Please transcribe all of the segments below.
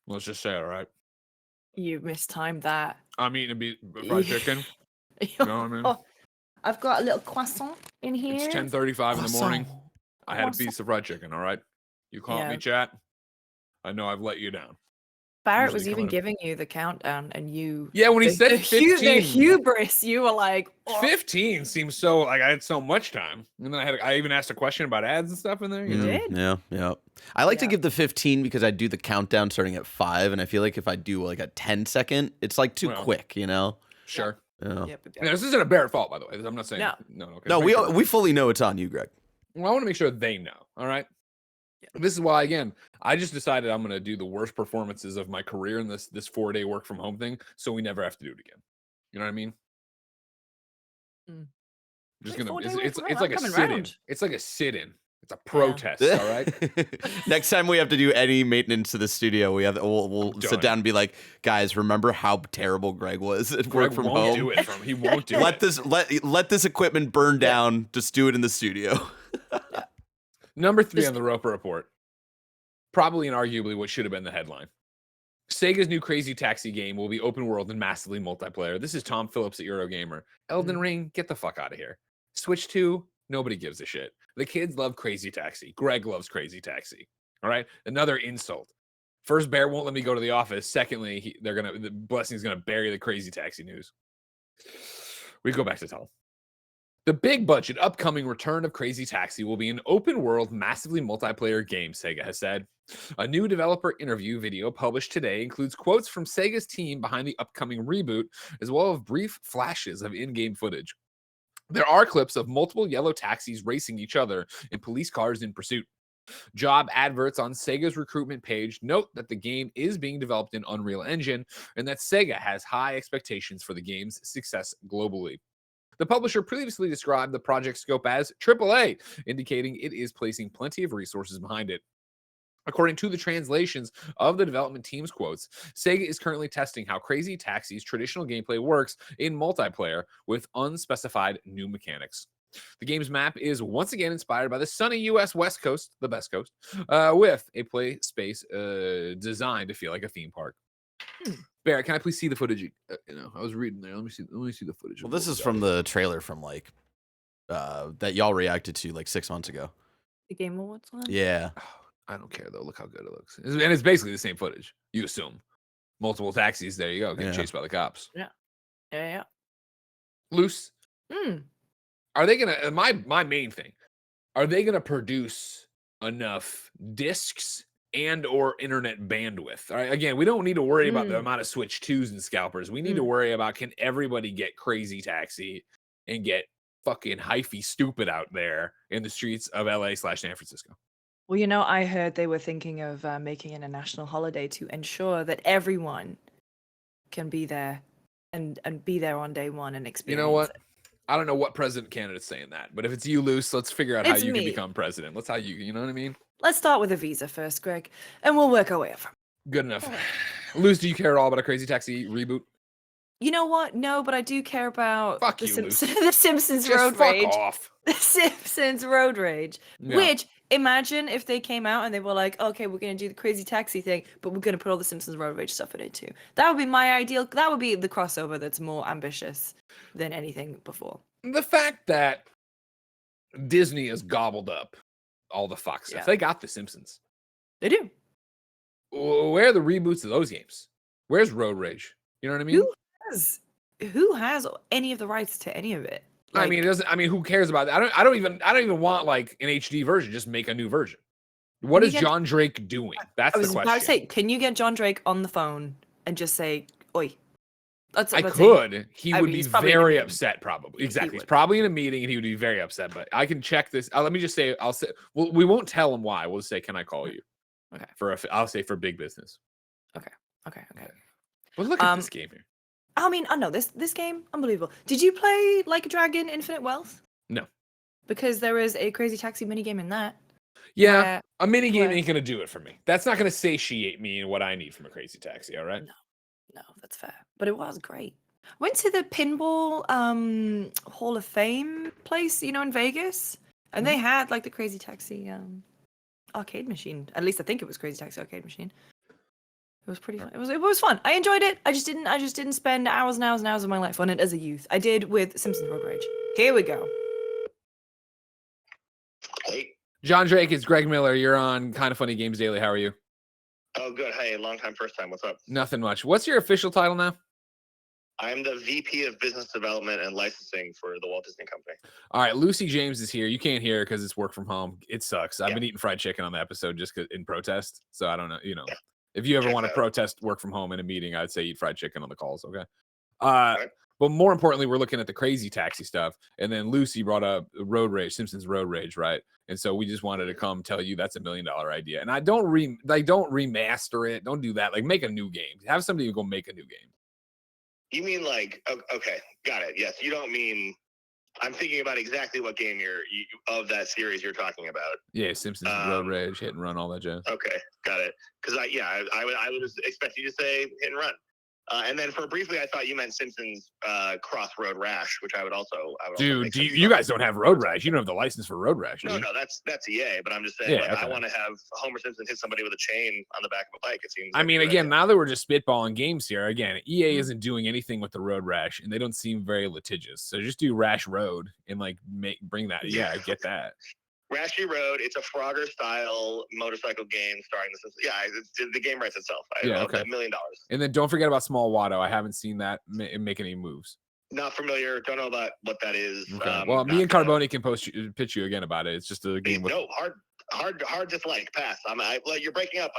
Let's just say, all right. You mistimed that. I'm eating fried chicken. You know what I mean? I've got a little croissant in here. It's 10:35 in the morning. I had a piece of fried chicken, all right? You caught me, chat. I know I've let you down. Barrett was even giving you the countdown, and you... Yeah, when he said 15... The hubris, you were like... Oh. 15 seems so... Like, I had so much time. And then I even asked a question about ads and stuff in there. You did? Yeah. I like to give the 15 because I do the countdown starting at 5, and I feel like if I do, like, a 10-second, it's, like, too quick, you know? Sure. Yeah. Yeah, this isn't a Barrett fault, by the way. I'm not saying... No. Okay, no, we fully know it's on you, Greg. Well, I want to make sure they know, all right? This is why, again, I just decided I'm going to do the worst performances of my career in this 4-day work from home thing, so we never have to do it again. You know what I mean? Just gonna. It's like a sit-in. It's like a sit-in. It's a protest. All right. Next time we have to do any maintenance to the studio, we'll sit down and be like, guys, remember how terrible Greg was at work from home? He won't do it. Let this equipment burn down. Just do it in the studio. Number 3 on the Roper Report. Probably and arguably what should have been the headline. Sega's new Crazy Taxi game will be open world and massively multiplayer. This is Tom Phillips at Eurogamer. Elden Ring, get the fuck out of here. Switch 2, nobody gives a shit. The kids love Crazy Taxi. Greg loves Crazy Taxi. All right? Another insult. First, Bear won't let me go to the office. Secondly, the Blessing's gonna bury the Crazy Taxi news. We go back to Tom. The big budget upcoming return of Crazy Taxi will be an open world, massively multiplayer game, Sega has said. A new developer interview video published today includes quotes from Sega's team behind the upcoming reboot, as well as brief flashes of in-game footage. There are clips of multiple yellow taxis racing each other in police cars in pursuit. Job adverts on Sega's recruitment page note that the game is being developed in Unreal Engine and that Sega has high expectations for the game's success globally. The publisher previously described the project scope as AAA, indicating it is placing plenty of resources behind it. According to the translations of the development team's quotes, Sega is currently testing how Crazy Taxi's traditional gameplay works in multiplayer with unspecified new mechanics. The game's map is once again inspired by the sunny U.S. West Coast, the best coast, with a play space designed to feel like a theme park. Barrett, can I please see the footage? I was reading there. Let me see the footage. Well, this is from the trailer from like that y'all reacted to like 6 months ago. The Game Awards one? Yeah. I don't care though. Look how good it looks, and it's basically the same footage. You assume multiple taxis. There you go, getting chased by the cops. Yeah. Loose. Are they gonna? My main thing. Are they gonna produce enough discs and or internet bandwidth? All right. Again, we don't need to worry about the amount of Switch 2s and scalpers. We need to worry about, can everybody get Crazy Taxi and get fucking hyphy stupid out there in the streets of LA/San Francisco? Well, I heard they were thinking of making it a national holiday to ensure that everyone can be there and be there on day one and experience. You know what? It. I don't know what president candidate's saying that, but if it's you, Luce, let's figure out how you can become president. Let's how you know what I mean? Let's start with a visa first, Greg, and we'll work our way up from. Good enough. Luce, do you care at all about a Crazy Taxi reboot? You know what? No, but I do care about the Simpsons Road Rage. Fuck off. The Simpsons Road Rage. Yeah. Which, imagine if they came out and they were like, okay, we're going to do the Crazy Taxi thing, but we're going to put all the Simpsons Road Rage stuff in it too. That would be my ideal. That would be the crossover that's more ambitious than anything before. The fact that Disney has gobbled up all the Fox stuff. They got the Simpsons. They do. Where are the reboots of those games? Where's Road Rage? You know what I mean? Who has any of the rights to any of it? Like, who cares about that? I don't even want like an HD version. Just make a new version. What is John Drake doing? That's the question. I was about to say, can you get John Drake on the phone and just say, "Oi"? I could. He would be very upset, probably. Exactly. He's probably in a meeting and he would be very upset. But I can check this. Let me just say, well, we won't tell him why. We'll say, "Can I call you?" Okay. I'll say for big business. Okay. Well, look at this game here. I mean, I know this game, unbelievable. Did you play Like a Dragon Infinite Wealth? No. Because there is a Crazy Taxi minigame in that. Yeah, a minigame ain't gonna do it for me. That's not gonna satiate me in what I need from a Crazy Taxi, all right? No, that's fair. But it was great. I went to the Pinball Hall of Fame place, in Vegas. And they had like the Crazy Taxi arcade machine. At least I think it was Crazy Taxi arcade machine. It was pretty fun. It was fun. I enjoyed it. I just didn't spend hours and hours and hours of my life on it as a youth. I did with Simpsons Road Rage. Here we go. Hey. John Drake, it's Greg Miller. You're on Kind of Funny Games Daily. How are you? Oh, good. Hey, long time, first time. What's up? Nothing much. What's your official title now? I'm the VP of Business Development and Licensing for the Walt Disney Company. All right, Lucy James is here. You can't hear her because it's work from home. It sucks. I've been eating fried chicken on the episode just in protest. So I don't know. If you ever want to protest work from home in a meeting, I'd say eat fried chicken on the calls. Okay. Right. But more importantly, we're looking at the Crazy Taxi stuff. And then Lucy brought up Road Rage, Simpsons Road Rage, right? And so we just wanted to come tell you that's $1 million idea. And I don't remaster it. Don't do that. Like, make a new game. Have somebody go make a new game. You mean like, okay, got it. Yes, you don't mean, I'm thinking about exactly what game of that series you're talking about. Yeah, Simpsons Road Rage, hit and run, all that jazz. Okay, got it. Because I would expect you to say hit and run. And then briefly, I thought you meant Simpsons Crossroad Rash, which I would also. Dude, you guys don't have Road Rash. You don't have the license for Road Rash. No, that's EA. But I'm just saying, I want to have Homer Simpson hit somebody with a chain on the back of a bike. It seems. I mean, again, now that we're just spitballing games here, again, EA isn't doing anything with the Road Rash, and they don't seem very litigious. So just do Rash Road and bring that. Yeah, I get that. Rashy Road, it's a Frogger-style motorcycle game starring the Simpsons. Yeah, the game writes itself. $1 million. And then don't forget about Small Watto. I haven't seen that make any moves. Not familiar. Don't know about what that is. Okay. Well, me and Carboni can pitch you again about it. It's just a game with... No, hard dislike. Pass. You're breaking up.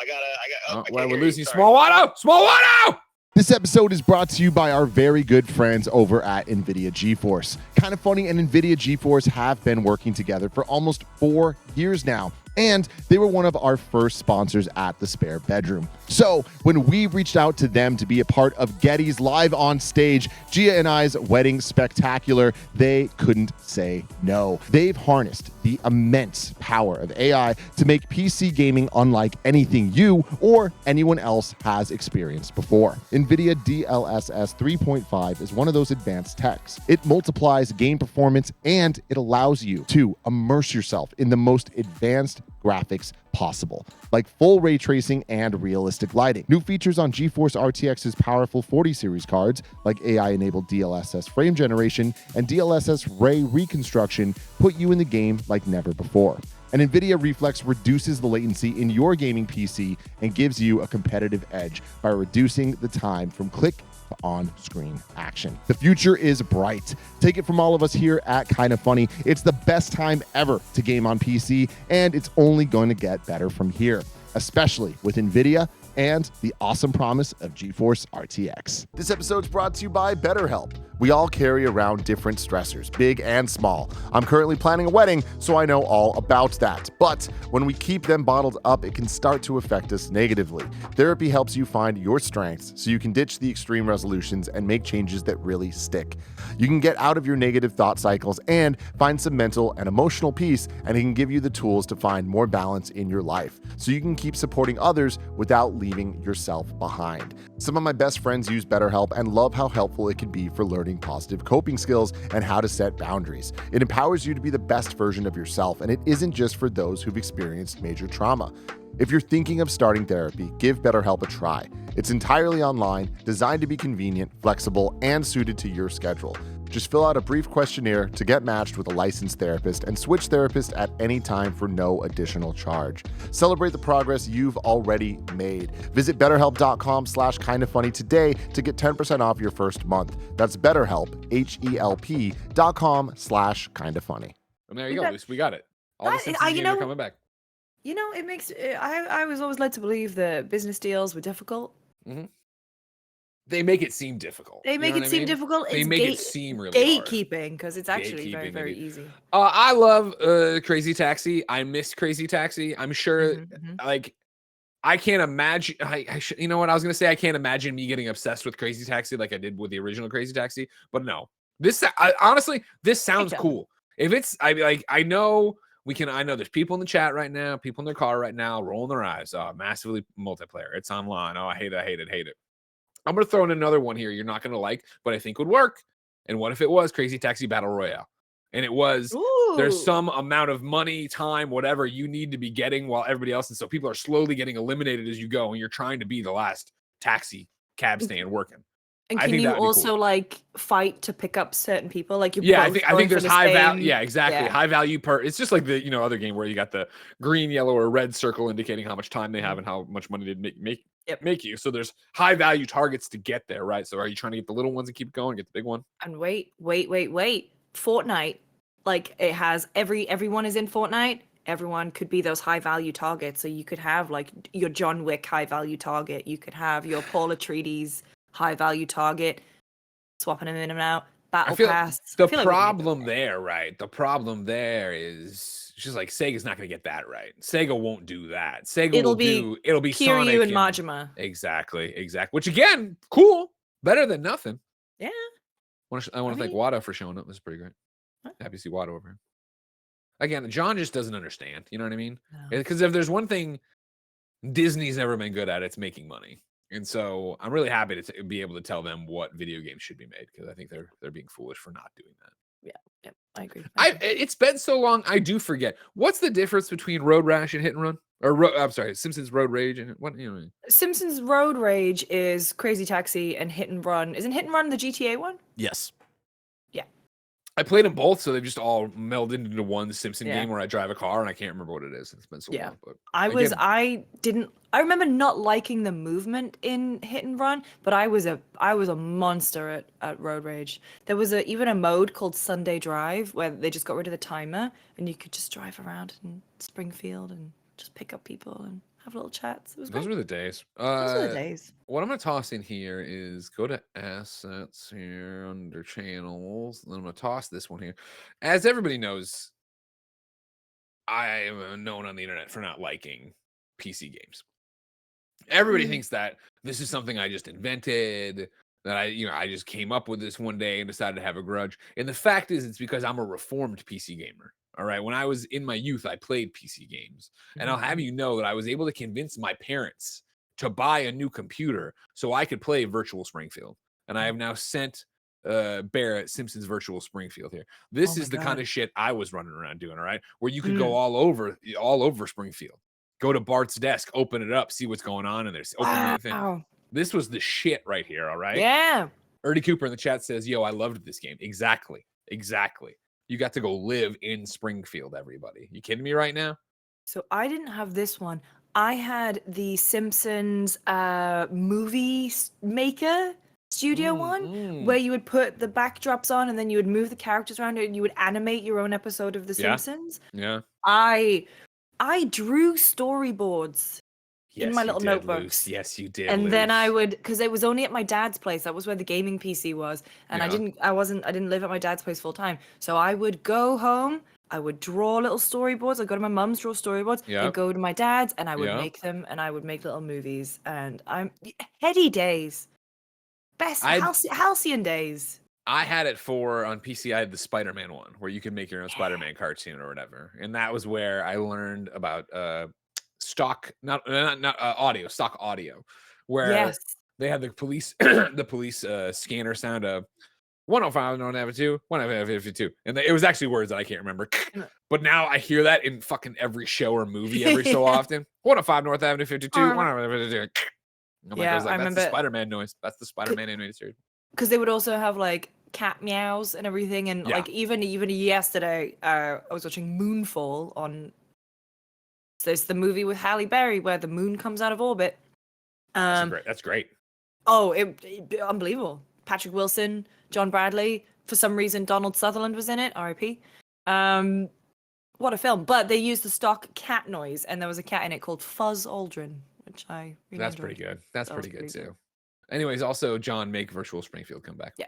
We're losing. Small Watto! Small Watto! This episode is brought to you by our very good friends over at NVIDIA GeForce. Kind of Funny and NVIDIA GeForce have been working together for almost 4 years now, and they were one of our first sponsors at the Spare Bedroom. So when we reached out to them to be a part of Getty's Live on Stage, Gia and I's wedding spectacular, they couldn't say no. They've harnessed the immense power of AI to make PC gaming unlike anything you or anyone else has experienced before. NVIDIA DLSS 3.5 is one of those advanced techs. It multiplies game performance and it allows you to immerse yourself in the most advanced graphics possible, like full ray tracing and realistic lighting. New features on GeForce RTX's powerful 40 series cards, like AI-enabled DLSS frame generation and DLSS ray reconstruction, put you in the game like never before. And NVIDIA Reflex reduces the latency in your gaming PC and gives you a competitive edge by reducing the time from click to on-screen action. The future is bright. Take it from all of us here at Kind of Funny. It's the best time ever to game on PC, and it's only going to get better from here, especially with NVIDIA and the awesome promise of GeForce RTX. This episode is brought to you by BetterHelp. We all carry around different stressors, big and small. I'm currently planning a wedding, so I know all about that. But when we keep them bottled up, it can start to affect us negatively. Therapy helps you find your strengths so you can ditch the extreme resolutions and make changes that really stick. You can get out of your negative thought cycles and find some mental and emotional peace, and it can give you the tools to find more balance in your life so you can keep supporting others without leaving yourself behind. Some of my best friends use BetterHelp and love how helpful it can be for learning positive coping skills and how to set boundaries. It empowers you to be the best version of yourself, and it isn't just for those who've experienced major trauma. If you're thinking of starting therapy, give BetterHelp a try. It's entirely online, designed to be convenient, flexible, and suited to your schedule. Just fill out a brief questionnaire to get matched with a licensed therapist and switch therapists at any time for no additional charge. Celebrate the progress you've already made. Visit BetterHelp.com/kindoffunny today to get 10% off your first month. That's BetterHelp, HELP.com/kindoffunny. And there you go, Luce. We got it. All the Simpsons games are coming back. You know, it makes I was always led to believe that business deals were difficult. Mm-hmm. They make it seem difficult. They make it seem difficult. They make it seem really hard. Gatekeeping, because it's actually very, very easy. I love Crazy Taxi. I miss Crazy Taxi. I'm sure, I can't imagine. You know what I was gonna say? I can't imagine me getting obsessed with Crazy Taxi like I did with the original Crazy Taxi. But no, honestly, this sounds cool. If it's, I know I know there's people in the chat right now, people in their car right now, rolling their eyes. Oh, massively multiplayer. It's online. Oh, I hate it. I'm going to throw in another one here you're not going to like, but I think would work. And what if it was Crazy Taxi Battle Royale? And it was, there's some amount of money, time, whatever you need to be getting while everybody else. And so people are slowly getting eliminated as you go. And you're trying to be the last taxi cab stand working. And I can think you that'd be also cool. like fight to pick up certain people? Like you're Yeah, I both think going for there's the high value. same- Yeah, exactly. Yeah. High value per. It's just like the other game where you got the green, yellow, or red circle indicating how much time they have and how much money they make you. So there's high value targets to get there, right? So are you trying to get the little ones and keep going, get the big one? And wait. Fortnite, like it has everyone is in Fortnite. Everyone could be those high value targets. So you could have like your John Wick high value target. You could have your Paul Atreides high value target. Swapping them in and out. Battle Pass. The I feel like we can get problem there, right? The problem there is just like Sega's not going to get that right. Sega won't do that. Sega It'll will be do. It'll be Kiryu Sonic and Majima. Exactly. Which again, cool, better than nothing. Yeah. I want to thank Wada for showing up. This is pretty great. Happy to see Wada over here. Again, John just doesn't understand. You know what I mean? No. Because if there's one thing Disney's never been good at, it's making money. And so I'm really happy to be able to tell them what video games should be made because I think they're being foolish for not doing that. Yeah, I agree. It's been so long, I do forget. What's the difference between Road Rash and Hit and Run? Or I'm sorry, Simpsons Road Rage and what? You know, Simpsons Road Rage is Crazy Taxi, and Hit and Run isn't Hit and Run the GTA one? Yes. I played them both, so they've just all melded into one Simpson Yeah. game where I drive a car and I can't remember what it is. It's been so long. But I remember not liking the movement in Hit and Run, but I was a monster at Road Rage. There was even a mode called Sunday Drive where they just got rid of the timer and you could just drive around in Springfield and just pick up people and have little chats. It was those great. were the days. Those were the days. What I'm going to toss in here is go to assets here under channels. And then I'm going to toss this one here. As everybody knows, I am known on the internet for not liking PC games. Everybody thinks that this is something I just invented, that I just came up with this one day and decided to have a grudge. And the fact is, it's because I'm a reformed PC gamer. All right. When I was in my youth, I played PC games. And I'll have you know that I was able to convince my parents to buy a new computer so I could play Virtual Springfield. And I have now sent Barrett Simpsons Virtual Springfield here. This is the kind of shit I was running around doing, all right? Where you could go all over Springfield. Go to Bart's desk, open it up, see what's going on in there. Open the thing. This was the shit right here, all right? Yeah. Ernie Cooper in the chat says, yo, I loved this game. Exactly. You got to go live in Springfield, everybody. You kidding me right now? So I didn't have this one. I had the Simpsons movie maker studio one where you would put the backdrops on and then you would move the characters around and you would animate your own episode of The Simpsons. Yeah. I drew storyboards in my little notebooks. Luce. Yes, you did. And then I would, because it was only at my dad's place. That was where the gaming PC was, and I didn't live at my dad's place full time. So I would go home. I would draw little storyboards. I'd go to my mum's, draw storyboards. I'd go to my dad's, and I would make them, and I would make little movies. And heady days, best halcyon days. I had it on PC. I had the Spider-Man one where you could make your own Spider-Man cartoon or whatever, and that was where I learned about stock audio, where they had the police scanner sound of 105, 152, 152, and it was actually words that I can't remember. But now I hear that in fucking every show or movie every so often. 105 North Avenue 52, 152. That's the Spider-Man noise. That's the Spider-Man animated series. Because they would also have like cat meows and everything, and like even yesterday, I was watching Moonfall on. There's the movie with Halle Berry where the moon comes out of orbit. That's great. Oh, it unbelievable. Patrick Wilson, John Bradley. For some reason, Donald Sutherland was in it. R.I.P. What a film! But they used the stock cat noise, and there was a cat in it called Fuzz Aldrin, which I really enjoyed. Pretty good. That's pretty good too. Anyways, also John, make Virtual Springfield come back. Yeah.